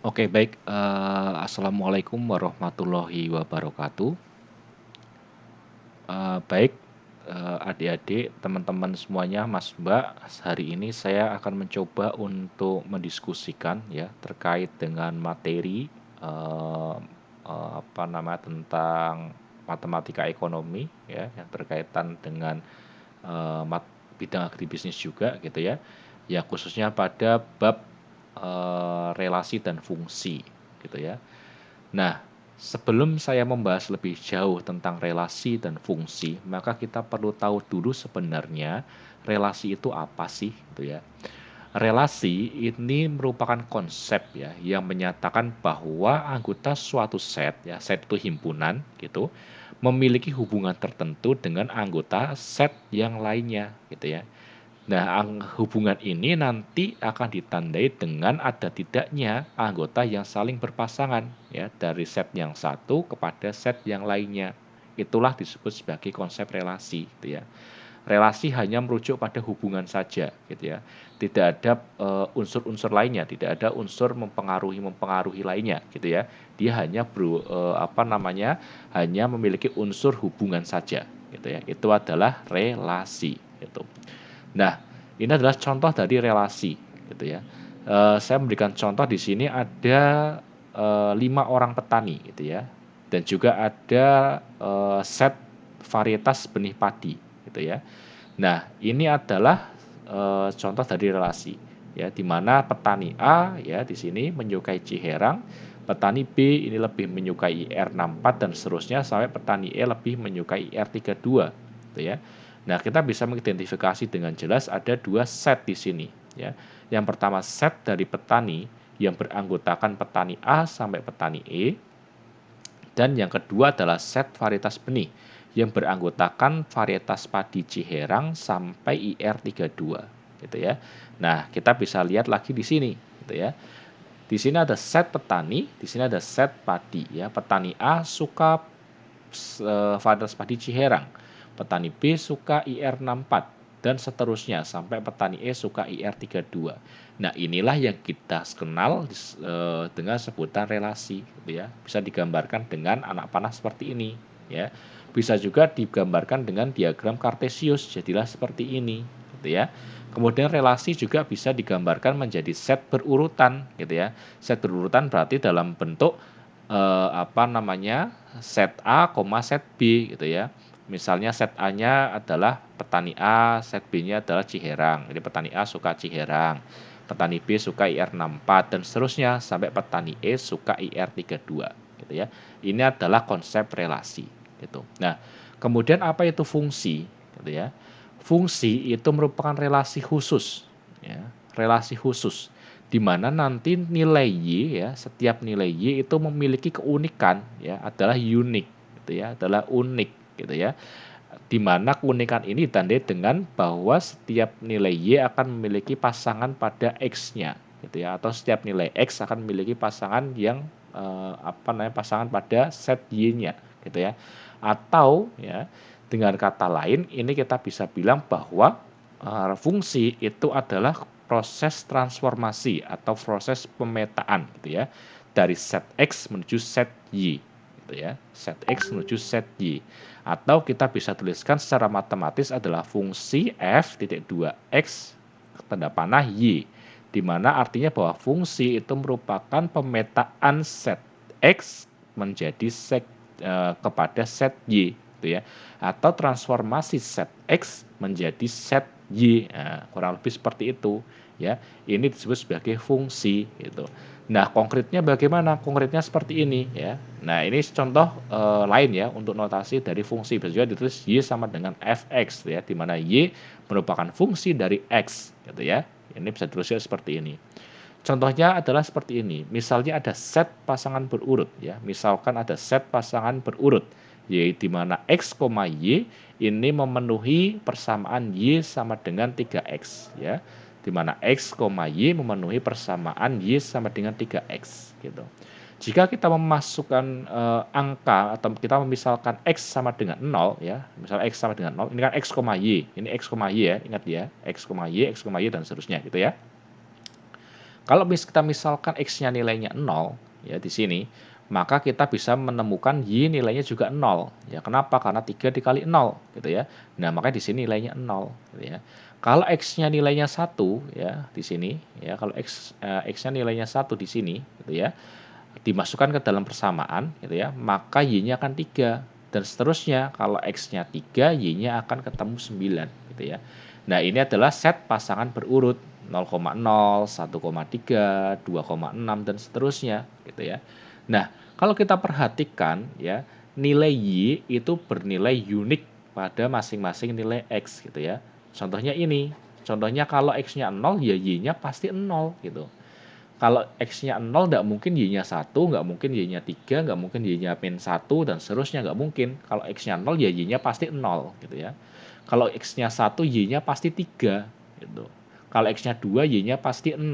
Oke baik, assalamualaikum warahmatullahi wabarakatuh. Baik, adik-adik, teman-teman semuanya, Mas, Mbak, hari ini saya akan mencoba untuk mendiskusikan ya terkait dengan materi, eee apa namanya, tentang matematika ekonomi ya, yang berkaitan dengan, eee, mat bidang agribisnis juga gitu ya, yang khususnya pada bab, relasi dan fungsi gitu ya. Nah, sebelum saya membahas lebih jauh tentang relasi dan fungsi, maka kita perlu tahu dulu sebenarnya relasi itu apa sih, gitu ya. Relasi ini merupakan konsep ya yang menyatakan bahwa anggota suatu set ya, set itu himpunan gitu, memiliki hubungan tertentu dengan anggota set yang lainnya gitu ya. Nah, hubungan ini nanti akan ditandai dengan ada tidaknya anggota yang saling berpasangan ya dari set yang satu kepada set yang lainnya. Itulah disebut sebagai konsep relasi gitu ya. Relasi hanya merujuk pada hubungan saja gitu ya. Tidak ada unsur-unsur lainnya, tidak ada unsur mempengaruhi lainnya gitu ya. Dia hanya hanya memiliki unsur hubungan saja gitu ya. Itu adalah relasi gitu. Nah, ini adalah contoh dari relasi gitu ya. Saya memberikan contoh di sini ada, 5 orang petani gitu ya, dan juga ada, set varietas benih padi gitu ya. Nah, ini adalah, contoh dari relasi ya, di mana petani A ya di sini menyukai Ciherang, petani B ini lebih menyukai IR64 dan seterusnya sampai petani E lebih menyukai IR32 gitu ya. Nah, kita bisa mengidentifikasi dengan jelas ada 2 set di sini ya. Yang pertama set dari petani yang beranggotakan petani A sampai petani E, dan yang kedua adalah set varietas benih yang beranggotakan varietas padi Ciherang sampai IR32 gitu ya. Nah, kita bisa lihat lagi di sini gitu ya. Di sini ada set petani, di sini ada set padi ya. Petani A suka varietas padi Ciherang, petani B suka IR64 dan seterusnya sampai petani E suka IR32. Nah, inilah yang kita kenal dengan sebutan relasi gitu ya. Bisa digambarkan dengan anak panah seperti ini ya. Bisa juga digambarkan dengan diagram kartesius, jadilah seperti ini gitu ya. Kemudian relasi juga bisa digambarkan menjadi set berurutan gitu ya. Set berurutan berarti dalam bentuk set A, set B gitu ya. Misalnya set A-nya adalah petani A, set B-nya adalah Ciherang. Jadi petani A suka Ciherang, petani B suka IR64 dan seterusnya sampai petani E suka IR32 gitu ya. Ini adalah konsep relasi gitu. Nah, kemudian apa itu fungsi gitu ya. Fungsi itu merupakan relasi khusus ya, relasi khusus di mana nanti nilai Y ya, setiap nilai Y itu memiliki keunikan ya, adalah unik gitu ya, adalah unik gitu ya. Di mana keunikan ini ditandai dengan bahwa setiap nilai Y akan memiliki pasangan pada X-nya gitu ya, atau setiap nilai X akan memiliki pasangan yang pasangan pada set Y-nya gitu ya. Atau ya dengan kata lain ini kita bisa bilang bahwa fungsi itu adalah proses transformasi atau proses pemetaan gitu ya, dari set X menuju set Y gitu ya, set X menuju set Y. Atau kita bisa tuliskan secara matematis adalah fungsi f titik 2 X tanda panah Y, di mana artinya bahwa fungsi itu merupakan pemetaan set X menjadi kepada set Y gitu ya, atau transformasi set X menjadi set Y. Nah, kurang lebih seperti itu ya. Ini disebut sebagai fungsi gitu. Nah, konkretnya bagaimana? Konkretnya seperti ini ya. Nah, ini contoh lain ya untuk notasi dari fungsi. Bisa juga ditulis Y sama dengan fx ya, di mana Y merupakan fungsi dari X gitu ya. Ini bisa ditulis seperti ini. Contohnya adalah seperti ini. Misalnya ada set pasangan berurut ya. Misalkan ada set pasangan berurut yaitu di mana X, Y ini memenuhi persamaan Y sama dengan 3X ya. Di mana X, Y memenuhi persamaan Y sama dengan 3X gitu. Jika kita memasukkan angka atau kita memisalkan X sama dengan 0 ya, misal X sama dengan 0, ini kan X, Y, ini X, Y ya, ingat ya, X, Y dan seterusnya gitu ya. Kalau kita misalkan X-nya nilainya 0, ya di sini, maka kita bisa menemukan Y nilainya juga 0. Ya, kenapa? Karena 3 dikali 0, gitu ya. Nah, makanya di sini nilainya 0, gitu ya. Kalau X-nya nilainya 1, ya, di sini, ya, kalau X-nya nilainya 1 di sini, gitu ya, dimasukkan ke dalam persamaan, gitu ya, maka Y-nya akan 3. Dan seterusnya, kalau X-nya 3, Y-nya akan ketemu 9, gitu ya. Nah, ini adalah set pasangan berurut 0,0, 1,3, 2,6 dan seterusnya gitu ya. Nah, kalau kita perhatikan ya, nilai Y itu bernilai unik pada masing-masing nilai X gitu ya. Contohnya ini. Contohnya kalau X-nya 0 ya Y-nya pasti 0 gitu. Kalau X-nya 0 nggak mungkin Y-nya 1, nggak mungkin Y-nya 3, nggak mungkin Y-nya min 1 dan seterusnya nggak mungkin. Kalau X-nya 0 ya Y-nya pasti 0 gitu ya. Kalau X-nya 1, Y-nya pasti 3 gitu. Kalau X-nya 2, Y-nya pasti 6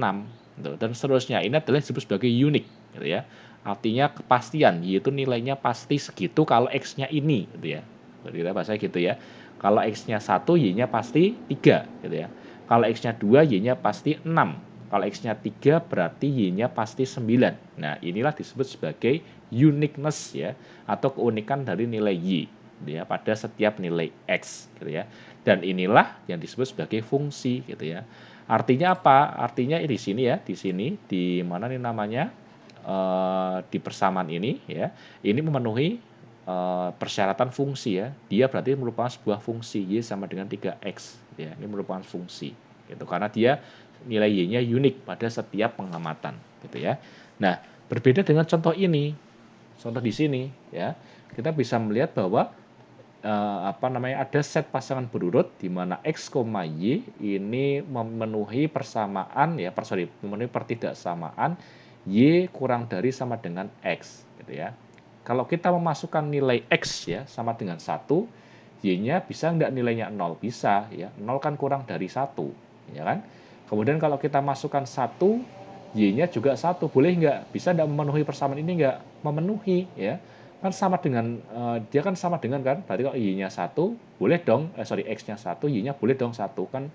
gitu, dan seterusnya. Ini adalah disebut sebagai unik gitu ya. Artinya kepastian, yaitu nilainya pasti segitu kalau X-nya ini gitu ya. Jadi kita bahasa gitu ya. Kalau X-nya 1, Y-nya pasti 3 gitu ya. Kalau X-nya 2, Y-nya pasti 6. Kalau X-nya 3 berarti Y-nya pasti 9. Nah, inilah disebut sebagai uniqueness ya, atau keunikan dari nilai Y ya, pada setiap nilai X gitu ya. Dan inilah yang disebut sebagai fungsi gitu ya. Artinya apa? Artinya di sini ya, di sini di mana nih namanya? Di persamaan ini ya, ini memenuhi persyaratan fungsi ya. Dia berarti merupakan sebuah fungsi Y sama dengan 3X ya. Ini merupakan fungsi gitu karena dia nilai Y-nya unik pada setiap pengamatan gitu ya. Nah, berbeda dengan contoh ini. Contoh di sini ya, kita bisa melihat bahwa ada set pasangan berurut di mana X, Y ini memenuhi persamaan ya, memenuhi pertidaksamaan Y kurang dari sama dengan X gitu ya. Kalau kita memasukkan nilai X ya sama dengan 1, Y-nya bisa nggak nilainya 0? Bisa ya. 0 kan kurang dari 1 ya kan. Kemudian kalau kita masukkan 1, Y-nya juga 1, boleh nggak? Bisa nggak memenuhi persamaan ini nggak? Memenuhi ya. Kan sama dengan dia kan sama dengan kan, berarti kalau Y-nya 1, boleh dong, X-nya 1, Y-nya boleh dong 1 kan,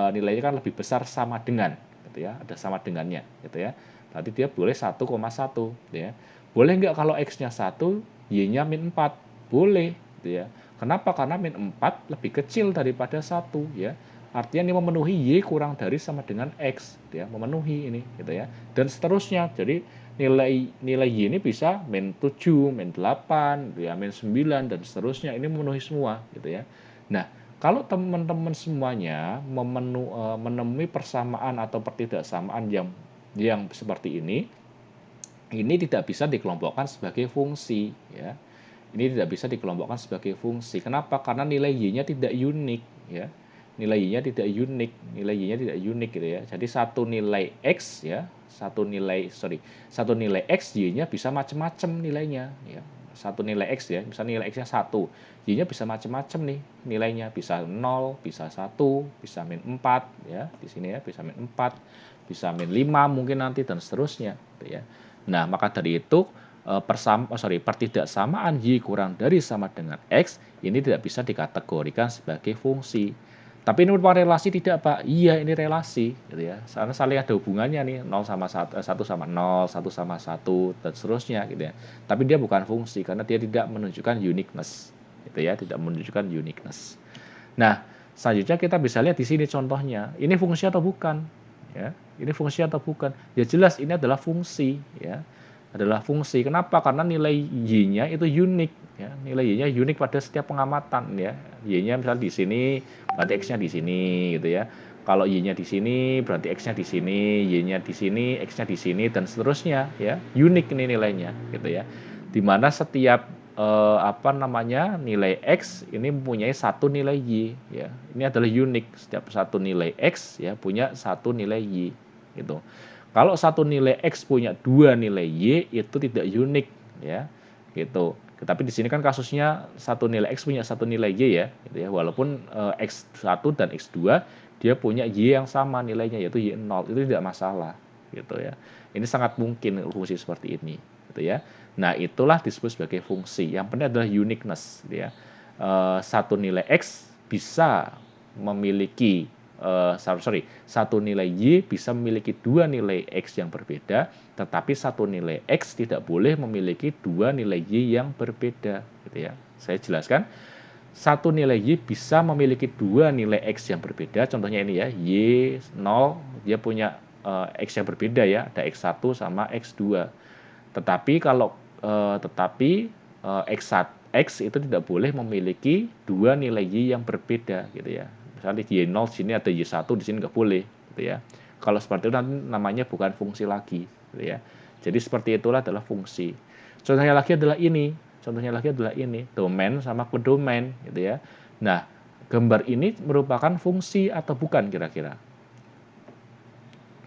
nilainya kan lebih besar sama dengan gitu ya, ada sama dengannya gitu ya. Berarti dia boleh 1,1 gitu ya. Boleh nggak kalau X-nya 1, Y-nya min 4? Boleh gitu ya. Kenapa? Karena min 4 lebih kecil daripada 1 ya. Artinya ini memenuhi Y kurang dari sama dengan X gitu ya, memenuhi ini gitu ya. Dan seterusnya. Jadi nilai Y ini bisa min 7, min 8, ya, min 9 dan seterusnya. Ini memenuhi semua gitu ya. Nah, kalau teman-teman semuanya menemui persamaan atau pertidaksamaan yang seperti ini tidak bisa dikelompokkan sebagai fungsi ya. Ini tidak bisa dikelompokkan sebagai fungsi. Kenapa? Karena nilai Y-nya tidak unik ya. Nilai Y-nya tidak unik, nilai Y-nya tidak unik gitu ya. Jadi satu nilai X ya, satu nilai X Y-nya bisa macam-macam nilainya ya. Satu nilai X ya, misalnya nilai X-nya 1, Y-nya bisa macam-macam nih nilainya, bisa 0, bisa 1, bisa min 4 ya. Di sini ya, bisa min 4, bisa min 5 mungkin nanti dan seterusnya gitu ya. Nah, maka dari itu pertidaksamaan Y kurang dari sama dengan X ini tidak bisa dikategorikan sebagai fungsi. Tapi ini merupakan relasi tidak, Pak? Iya, ini relasi gitu ya. Karena saling ada hubungannya nih, 0 sama 1, 1 sama 0, 1 sama 1 dan seterusnya gitu ya. Tapi dia bukan fungsi karena dia tidak menunjukkan uniqueness gitu ya, tidak menunjukkan uniqueness. Nah, selanjutnya kita bisa lihat di sini contohnya. Ini fungsi atau bukan? Ya, ini fungsi atau bukan? Ya jelas ini adalah fungsi ya, adalah fungsi. Kenapa? Karena nilai Y-nya itu unik ya. Nilai Y-nya unik pada setiap pengamatan ya. Y-nya misalnya di sini, berarti X-nya di sini gitu ya. Kalau Y-nya di sini, berarti X-nya di sini, Y-nya di sini, X-nya di sini dan seterusnya ya. Unik ini nilainya gitu ya. Dimana setiap nilai X ini mempunyai satu nilai Y ya. Ini adalah unik. Setiap satu nilai X ya punya satu nilai Y gitu. Kalau satu nilai X punya dua nilai Y itu tidak unik ya, gitu. Tapi di sini kan kasusnya satu nilai X punya satu nilai Y ya, gitu ya. Walaupun X1 dan X2 dia punya Y yang sama nilainya yaitu Y0, itu tidak masalah gitu ya. Ini sangat mungkin fungsi seperti ini gitu ya. Nah, itulah disebut sebagai fungsi. Yang penting adalah uniqueness gitu ya. Satu nilai X bisa memiliki satu nilai Y bisa memiliki dua nilai X yang berbeda, tetapi satu nilai X tidak boleh memiliki dua nilai Y yang berbeda, gitu ya. Saya jelaskan, satu nilai Y bisa memiliki dua nilai X yang berbeda, contohnya ini ya, Y0, dia punya X yang berbeda ya, ada X1 sama X2. Tetapi kalau X itu tidak boleh memiliki dua nilai Y yang berbeda, gitu ya. Misalnya Y0 di sini ada Y1, di sini nggak boleh, gitu ya. Kalau seperti itu nanti namanya bukan fungsi lagi, gitu ya. Jadi seperti itulah adalah fungsi. Contohnya lagi adalah ini, domain sama kodomain, gitu ya. Nah, gambar ini merupakan fungsi atau bukan kira-kira?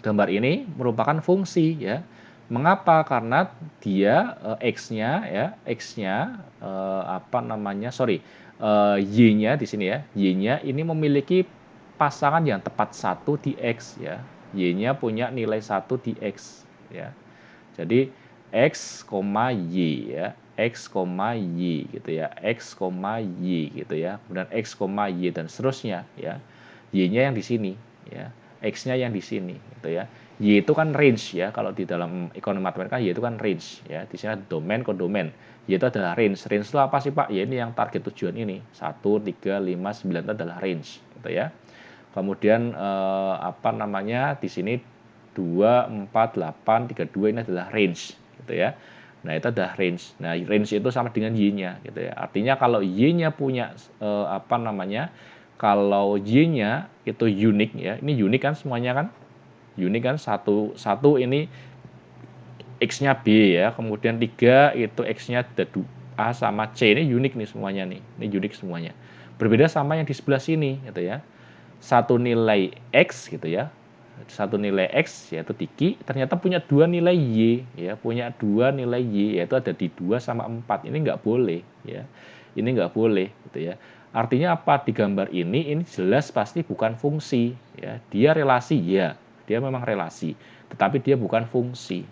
Gambar ini merupakan fungsi ya. Mengapa? Karena dia x-nya ya, x-nya y-nya di sini ya. Y-nya ini memiliki pasangan yang tepat satu di x ya. Y-nya punya nilai satu di x ya. Jadi x, y ya. X, y gitu ya. X, y gitu ya. Kemudian x, y dan seterusnya ya. Y-nya yang di sini ya. X-nya yang di sini gitu ya. Y itu kan range ya, kalau di dalam ekonomi matematika Y itu kan range ya. Di sini ada domain, kodomain. Y itu adalah range. Range itu apa sih Pak? Ya ini yang target tujuan ini. 1, 3, 5, 9 itu adalah range gitu ya. Kemudian di sini 2, 4, 8, 3, 2 ini adalah range gitu ya. Nah, itu adalah range. Nah, range itu sama dengan Y-nya gitu ya. Artinya kalau Y-nya punya kalau Y-nya itu unik ya. Ini unik kan semuanya kan? Unik kan, satu ini X-nya B ya. Kemudian 3 itu X-nya ada A sama C. Ini unik nih semuanya nih. Ini unik semuanya. Berbeda sama yang di sebelah sini gitu ya. Satu nilai X gitu ya. Satu nilai X yaitu Tiki ternyata punya dua nilai Y ya, punya dua nilai Y yaitu ada di 2 sama 4. Ini nggak boleh ya. Ini nggak boleh gitu ya. Artinya apa? Di gambar ini jelas pasti bukan fungsi ya. Dia relasi ya. Dia memang relasi, tetapi dia bukan fungsi.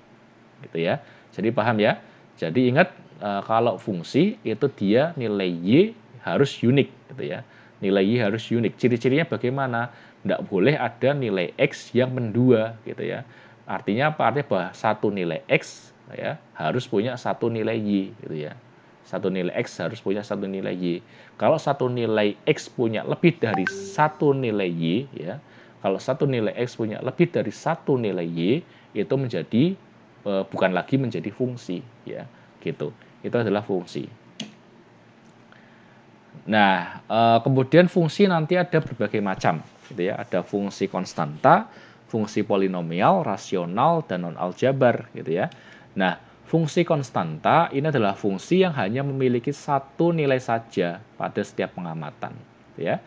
Gitu ya. Jadi paham ya? Jadi ingat kalau fungsi itu dia nilai Y harus unik gitu ya. Nilai Y harus unik. Ciri-cirinya bagaimana? Tidak boleh ada nilai X yang mendua gitu ya. Artinya apa? Artinya bahwa satu nilai X ya harus punya satu nilai Y gitu ya. Satu nilai X harus punya satu nilai Y. Kalau satu nilai X punya lebih dari satu nilai Y ya. Kalau satu nilai X punya lebih dari satu nilai Y itu menjadi bukan lagi menjadi fungsi ya gitu. Itu adalah fungsi. Nah, kemudian fungsi nanti ada berbagai macam gitu ya. Ada fungsi konstanta, fungsi polinomial, rasional dan non aljabar gitu ya. Nah, fungsi konstanta ini adalah fungsi yang hanya memiliki satu nilai saja pada setiap pengamatan gitu ya.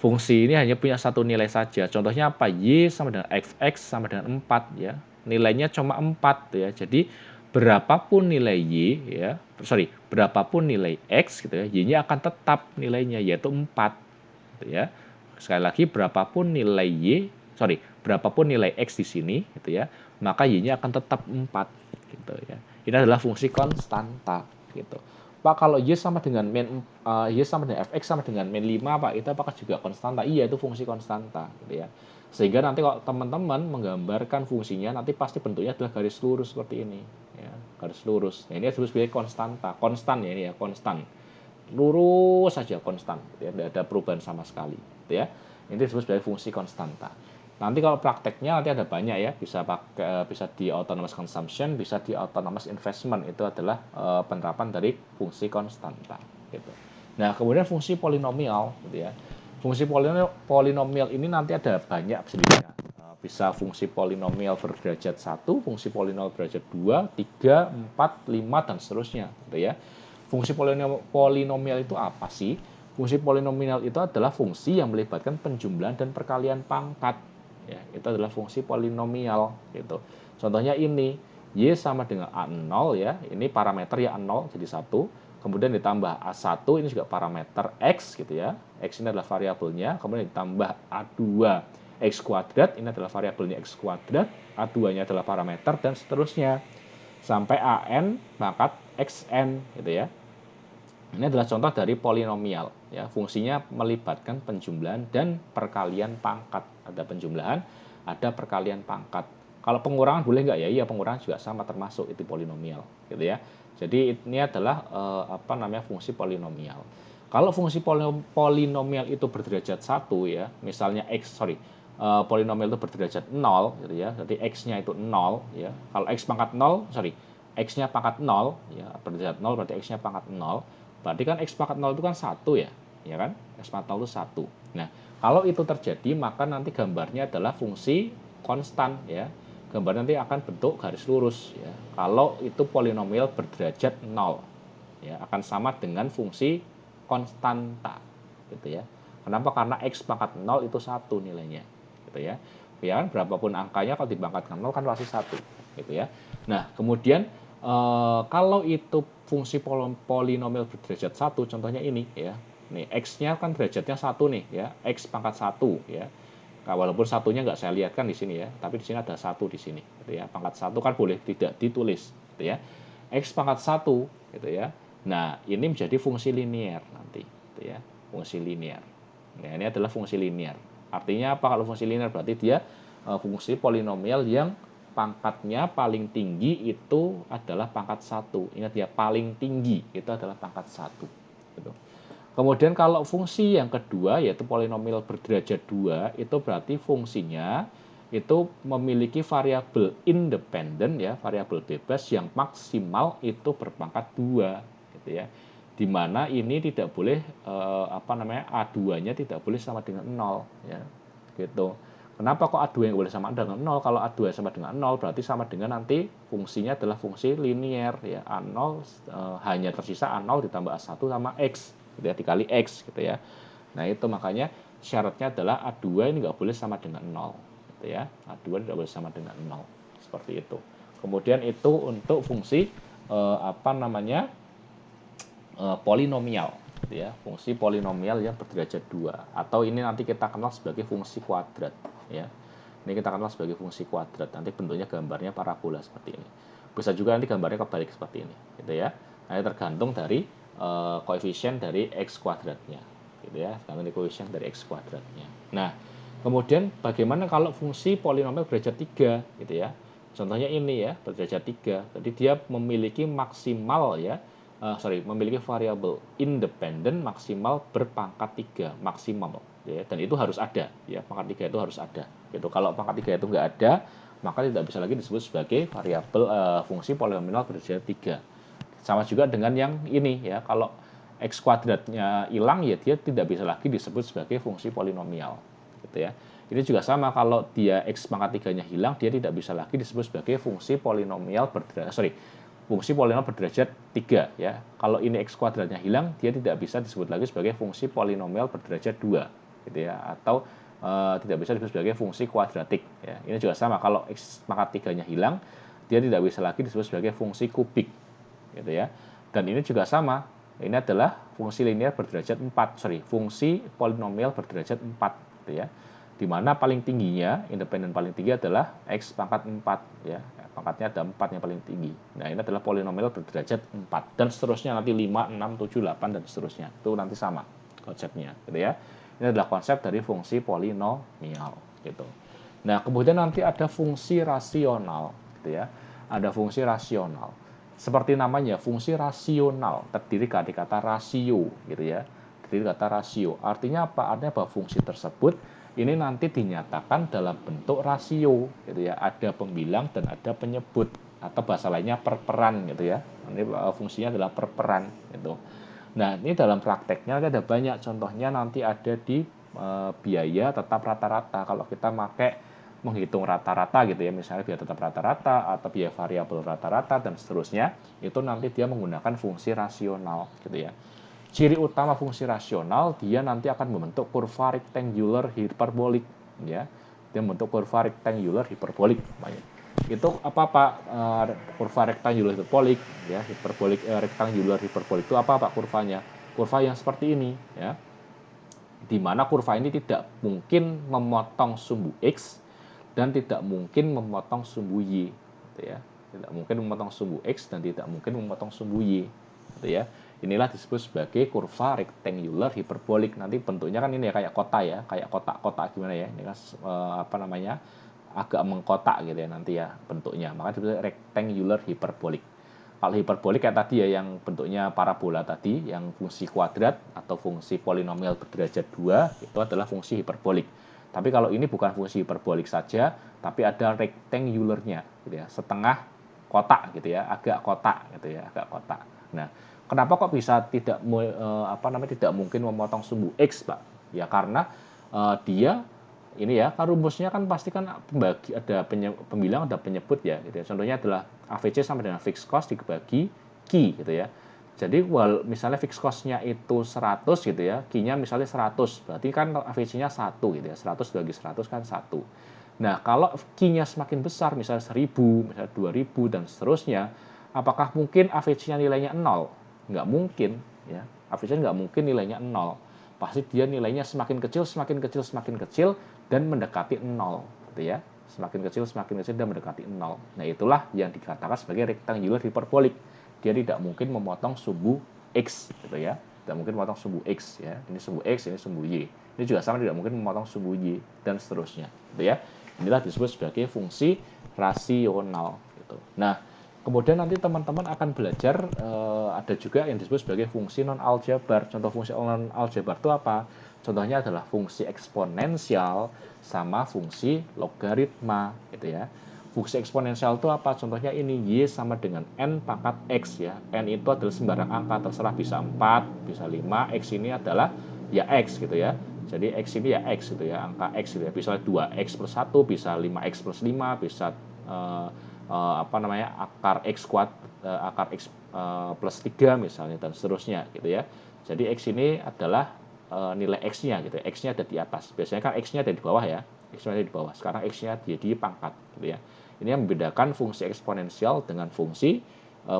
Fungsi ini hanya punya satu nilai saja. Contohnya apa? Y sama dengan fx sama dengan 4 ya. Nilainya cuma 4 ya. Jadi berapapun nilai berapapun nilai x gitu ya, Y-nya akan tetap nilainya yaitu 4 gitu ya. Sekali lagi berapapun nilai x di sini gitu ya, maka Y-nya akan tetap 4 gitu ya. Ini adalah fungsi konstanta gitu. Pak, kalau Y sama dengan fx sama dengan min 5 Pak, itu apakah juga konstanta? Iya, itu fungsi konstanta gitu ya. Sehingga nanti kalau teman-teman menggambarkan fungsinya nanti pasti bentuknya adalah garis lurus seperti ini ya, garis lurus. Nah, ini disebut sebagai konstanta. Konstan ya, ini ya, konstan. Lurus saja konstan, gitu ya, tidak ada perubahan sama sekali gitu ya. Ini disebut sebagai fungsi konstanta. Nanti kalau prakteknya nanti ada banyak ya, bisa di autonomous consumption, bisa di autonomous investment. Itu adalah penerapan dari fungsi konstanta gitu. Nah, kemudian fungsi polinomial gitu ya. Fungsi polinomial ini nanti ada banyak jenisnya. Bisa fungsi polinomial berderajat 1, fungsi polinomial berderajat 2, 3, 4, 5 dan seterusnya gitu ya. Fungsi polinomial itu apa sih? Fungsi polinomial itu adalah fungsi yang melibatkan penjumlahan dan perkalian pangkat. Ya, itu adalah fungsi polinomial gitu. Contohnya ini, Y sama dengan A0 ya. Ini parameter ya A0 jadi 1. Kemudian ditambah A1 ini juga parameter X gitu ya. X ini adalah variabelnya. Kemudian ditambah A2 X kuadrat, ini adalah variabelnya X kuadrat. A2-nya adalah parameter dan seterusnya. Sampai AN pangkat XN gitu ya. Ini adalah contoh dari polinomial ya. Fungsinya melibatkan penjumlahan dan perkalian pangkat. Ada penjumlahan, ada perkalian pangkat. Kalau pengurangan boleh nggak ya? Iya, pengurangan juga sama, termasuk itu polinomial, gitu ya. Jadi ini adalah fungsi polinomial. Kalau fungsi polinomial itu berderajat 1 ya, misalnya polinomial itu berderajat 0 gitu ya. Jadi x-nya itu 0 ya. Kalau x pangkat 0, x-nya pangkat 0 ya, berderajat 0 berarti x-nya pangkat 0. Berarti kan x pangkat 0 itu kan 1 ya. Ya kan? X pangkat 0 itu 1. Nah, kalau itu terjadi maka nanti gambarnya adalah fungsi konstan ya. Gambar nanti akan bentuk garis lurus ya. Kalau itu polinomial berderajat 0 ya, akan sama dengan fungsi konstanta gitu ya. Kenapa? Karena x pangkat 0 itu 1 nilainya gitu ya. Ya kan, berapapun angkanya kalau dipangkatkan 0 kan pasti 1 gitu ya. Nah, kemudian kalau itu fungsi polinomial berderajat 1, contohnya ini ya. Nih, x-nya kan derajatnya 1 nih ya, x pangkat 1 ya. Nah, walaupun satunya nggak saya lihatkan di sini ya, tapi di sini ada 1 di sini gitu ya. Pangkat 1 kan boleh tidak ditulis gitu ya. X pangkat 1 gitu ya. Nah, ini menjadi fungsi linear nanti gitu ya. Fungsi linear. Nah, ini adalah fungsi linear. Artinya apa kalau fungsi linear? Berarti dia fungsi polinomial yang pangkatnya paling tinggi itu adalah pangkat 1. Ingat ya, paling tinggi itu adalah pangkat 1 gitu. Kemudian kalau fungsi yang kedua yaitu polinomial berderajat 2, itu berarti fungsinya itu memiliki variabel independen ya, variabel bebas yang maksimal itu berpangkat 2 gitu ya. Di mana ini tidak boleh A2-nya tidak boleh sama dengan 0 ya. Gitu. Kenapa kok A2 yang boleh sama dengan 0? Kalau A2 sama dengan 0 berarti sama dengan nanti fungsinya adalah fungsi linear ya. A0 hanya tersisa A0 ditambah A1 sama X gitu ya, dikali X gitu ya. Nah, itu makanya syaratnya adalah A2 ini nggak boleh sama dengan 0 gitu ya. A2 tidak boleh sama dengan 0 seperti itu. Kemudian itu untuk fungsi polinomial gitu ya, fungsi polinomial yang berderajat 2 atau ini nanti kita kenal sebagai fungsi kuadrat ya. Ini kita kenal sebagai fungsi kuadrat. Nanti bentuknya gambarnya parabola seperti ini. Bisa juga nanti gambarnya kebalik seperti ini gitu ya. Nah, tergantung dari koefisien dari x kuadratnya gitu ya. Tergantung dari koefisien dari x kuadratnya. Nah, kemudian bagaimana kalau fungsi polinomial berderajat 3 gitu ya. Contohnya ini ya, berderajat 3. Jadi dia memiliki maksimal ya, memiliki variabel independen maksimal berpangkat 3 maksimal ya, dan itu harus ada ya, pangkat 3 itu harus ada gitu. Kalau pangkat 3 itu nggak ada maka tidak bisa lagi disebut sebagai variabel fungsi polinomial berderajat 3. Sama juga dengan yang ini ya, kalau x kuadratnya hilang ya dia tidak bisa lagi disebut sebagai fungsi polinomial gitu ya. Ini juga sama, kalau dia x pangkat 3-nya hilang dia tidak bisa lagi disebut sebagai fungsi polinomial fungsi polinomial berderajat 3 ya. Kalau ini x kuadratnya hilang, dia tidak bisa disebut lagi sebagai fungsi polinomial berderajat 2 gitu ya, atau tidak bisa disebut sebagai fungsi kuadratik ya. Ini juga sama, kalau x pangkat 3-nya hilang, dia tidak bisa lagi disebut sebagai fungsi kubik gitu ya. Dan ini juga sama, ini adalah fungsi linear berderajat 4, fungsi polinomial berderajat 4 gitu ya. Di mana paling tingginya, independen paling tinggi adalah x pangkat 4 ya. Pangkatnya ada 4 yang paling tinggi. Nah, ini adalah polinomial berderajat 4 dan seterusnya nanti 5, 6, 7, 8 dan seterusnya. Itu nanti sama konsepnya gitu ya. Ini adalah konsep dari fungsi polinomial gitu. Nah, kemudian nanti ada fungsi rasional gitu ya. Ada fungsi rasional. Seperti namanya, fungsi rasional terdiri dari kata rasio gitu ya. Terdiri kata rasio. Artinya apa? Artinya bahwa fungsi tersebut ini nanti dinyatakan dalam bentuk rasio gitu ya. Ada pembilang dan ada penyebut, atau bahasa lainnya perperan gitu ya. Ini fungsinya adalah perperan gitu. Nah, ini dalam prakteknya ada banyak contohnya, nanti ada di biaya tetap rata-rata. Kalau kita pakai menghitung rata-rata gitu ya, misalnya biaya tetap rata-rata atau biaya variabel rata-rata dan seterusnya, itu nanti dia menggunakan fungsi rasional gitu ya. Ciri utama fungsi rasional, dia nanti akan membentuk kurva rectangular hiperbolik ya. Dia membentuk kurva rectangular hiperbolik namanya. Itu apa Pak? Kurva rectangular hiperbolik ya, rectangular hiperbolik itu apa Pak kurvanya? Kurva yang seperti ini ya. Di mana kurva ini tidak mungkin memotong sumbu x dan tidak mungkin memotong sumbu y gitu ya. Tidak mungkin memotong sumbu x dan tidak mungkin memotong sumbu y gitu ya. Inilah disebut sebagai kurva rectangular hyperbolic. Nanti bentuknya kan ini ya kayak kota ya, kayak kotak-kotak gimana ya. Ini kan apa namanya? Agak mengkotak gitu ya nanti ya bentuknya. Maka disebut rectangular hyperbolic. Kalau hiperbolik kayak tadi ya yang bentuknya parabola tadi, yang fungsi kuadrat atau fungsi polinomial berderajat 2 itu adalah fungsi hiperbolik. Tapi kalau ini bukan fungsi hiperbolik saja, tapi ada rectangularnya gitu ya, setengah kotak gitu ya, agak kotak gitu ya, agak kotak. Nah, kenapa kok bisa tidak mungkin memotong sumbu X, Pak? Ya karena dia ini ya, kan rumusnya kan pasti kan ada pembilang, ada penyebut ya gitu ya. Contohnya adalah AVC sama dengan fixed cost dibagi Q gitu ya. Jadi misalnya fixed cost-nya itu 100 gitu ya, Q-nya misalnya 100, berarti kan AVC-nya 1 gitu ya. 100 bagi 100 kan 1. Nah, kalau Q-nya semakin besar, misalnya 1000, misalnya 2000 dan seterusnya, apakah mungkin AVC-nya nilainya 0? Nggak mungkin ya. AVC nggak mungkin nilainya 0. Pasti dia nilainya semakin kecil, semakin kecil, semakin kecil, dan mendekati 0 gitu ya. Semakin kecil dan mendekati 0. Nah, itulah yang dikatakan sebagai rectangular hyperbolic. Dia tidak mungkin memotong sumbu X gitu ya. Tidak mungkin memotong sumbu X ya. Ini sumbu X, ini sumbu Y. Ini juga sama, tidak mungkin memotong sumbu Y dan seterusnya gitu ya. Inilah disebut sebagai fungsi rasional gitu. Nah, kemudian nanti teman-teman akan belajar ada juga yang disebut sebagai fungsi non aljabar. Contoh fungsi non aljabar itu apa? Contohnya adalah fungsi eksponensial sama fungsi logaritma gitu ya. Fungsi eksponensial itu apa? Contohnya ini y sama dengan n pangkat x ya. N itu adalah sembarang angka, terserah bisa 4, bisa 5, x ini adalah ya x gitu ya. Jadi x ini ya x gitu ya, angka x gitu ya. Bisa 2x plus 1, bisa 5x plus 5, bisa akar x kuadrat, akar x plus 3 misalnya dan seterusnya gitu ya. Jadi x ini adalah nilai x-nya gitu ya. X-nya ada di atas. Biasanya kan x-nya ada di bawah ya. X-nya ada di bawah. Sekarang x-nya di pangkat gitu ya. Ini yang membedakan fungsi eksponensial dengan fungsi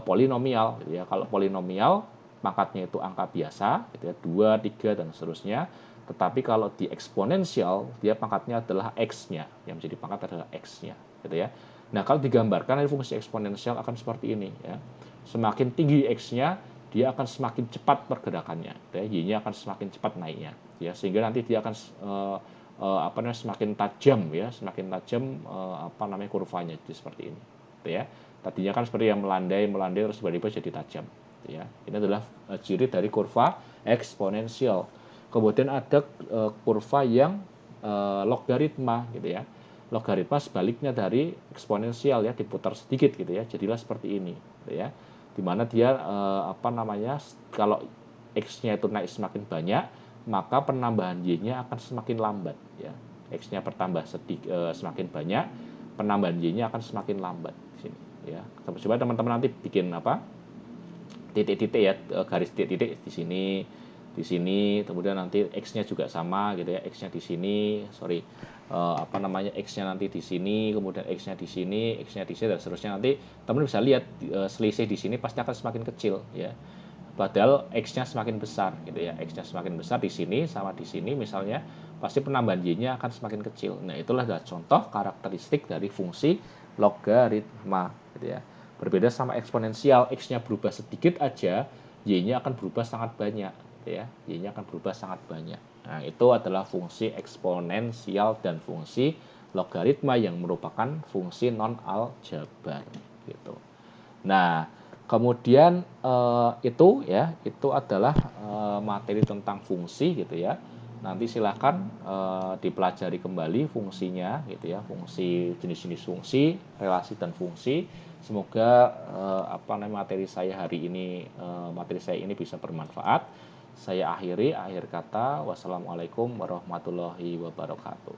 polinomial gitu ya. Kalau polinomial pangkatnya itu angka biasa gitu ya, 2, 3 dan seterusnya. Tetapi kalau di eksponensial dia pangkatnya adalah x-nya. Yang menjadi pangkat adalah x-nya gitu ya. Nah, kalau digambarkan fungsi eksponensial akan seperti ini ya. Semakin tinggi x-nya, dia akan semakin cepat pergerakannya, ya. Y-nya akan semakin cepat naiknya, ya. Sehingga nanti dia akan semakin tajam ya, semakin tajam kurvanya jadi seperti ini, gitu ya. Tadinya kan seperti yang melandai terus tiba-tiba jadi tajam, gitu ya. Ini adalah ciri dari kurva eksponensial. Kemudian ada kurva yang logaritma gitu ya. Logaritma sebaliknya dari eksponensial ya, diputar sedikit gitu ya, jadilah seperti ini gitu ya. Dimana dia kalau x-nya itu naik semakin banyak, maka penambahan y-nya akan semakin lambat ya. X-nya bertambah semakin banyak, penambahan y-nya akan semakin lambat di sini ya. Coba teman-teman nanti bikin titik-titik ya, garis titik-titik di sini, kemudian nanti x-nya juga sama gitu ya, x-nya di sini, x-nya nanti di sini, kemudian x-nya di sini, x-nya di sini dan seterusnya. Nanti teman bisa lihat selisih di sini pasti akan semakin kecil ya. Padahal x-nya semakin besar gitu ya. X-nya semakin besar di sini sama di sini misalnya, pasti penambahan y-nya akan semakin kecil. Nah, itulah contoh karakteristik dari fungsi logaritma gitu ya. Berbeda sama eksponensial, x-nya berubah sedikit aja, y-nya akan berubah sangat banyak gitu ya. Y-nya akan berubah sangat banyak. Nah, itu adalah fungsi eksponensial dan fungsi logaritma yang merupakan fungsi non aljabar gitu. Nah, kemudian itu adalah materi tentang fungsi gitu ya. Nanti silahkan dipelajari kembali fungsinya gitu ya, fungsi, jenis-jenis fungsi, relasi dan fungsi. Semoga materi saya ini bisa bermanfaat. Saya akhir kata, wassalamualaikum warahmatullahi wabarakatuh.